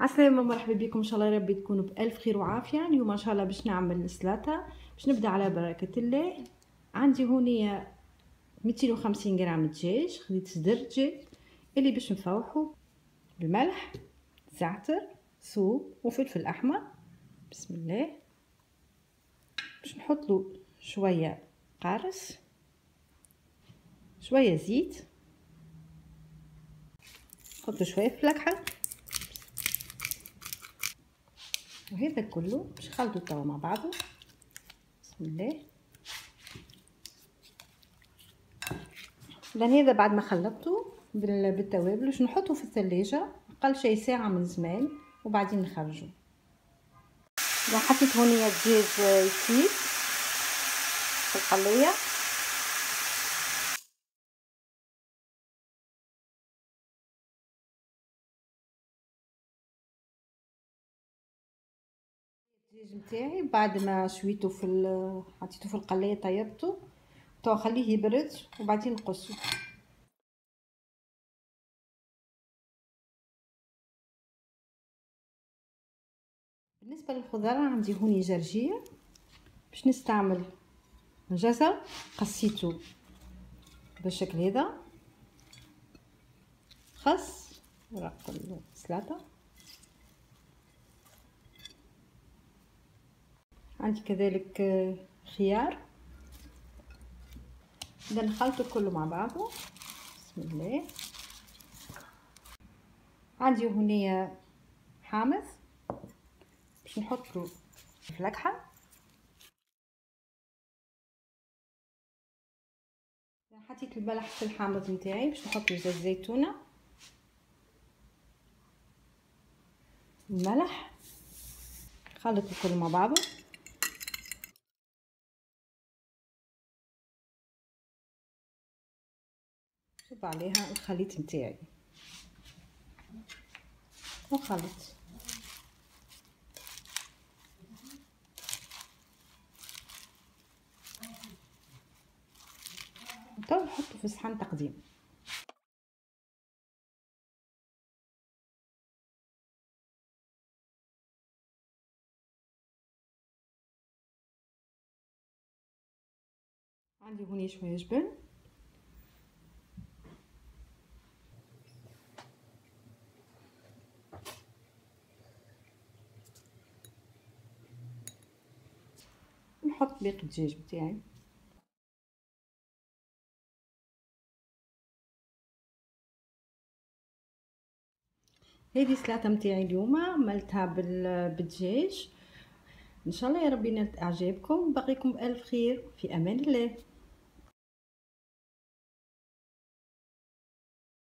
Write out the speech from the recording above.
عسلامة، مرحبا بكم. ان شاء الله يا ربي تكونوا بألف خير وعافية. اليوم ان شاء الله باش نعمل سلطة. باش نبدا على بركة الله. عندي هونية 250 غرام دجاج، خديت صدر دجاج اللي باش نفوحه بالملح، زعتر، ثوم وفلفل احمر. بسم الله. باش نحط له شوية قارص، شوية زيت، نحط شوية فلكحة، وهذا كله باش نخلطو توا مع بعضه. بسم الله. لان هذا بعد ما خلطته بالتوابل باش نحطه في الثلاجة اقل شيء ساعة من زمان وبعدين نخرجه. حطيت هونية الدجاج يطيب في القلية. الدجاج نتاعي بعد ما شويته حطيته في القلية طيبته، تو خليه يبرد وبعدين نقصه. بالنسبة للخضرة عندي هوني جرجير، باش نستعمل جزر قصيته بالشكل هذا، خس، ورق السلطة، عندي كذلك خيار. بدنا نخلطه كله مع بعضه. بسم الله. عندي هنا حامض باش نحط له الفلكحه. حطيت الملح في الحامض نتاعي باش نحط له زيت زيتونه، الملح، نخلط الكل مع بعضه. نصب عليها الخليط نتاعي ونخلط. تو نحطه في صحن تقديم. عندي هوني شويه جبن، نحط باقي الدجاج بتاعي. هذه السلطه نتاعي اليوم عملتها بالدجاج. ان شاء الله يا ربي نالت اعجابكم. بقيكم بالف خير، في امان الله.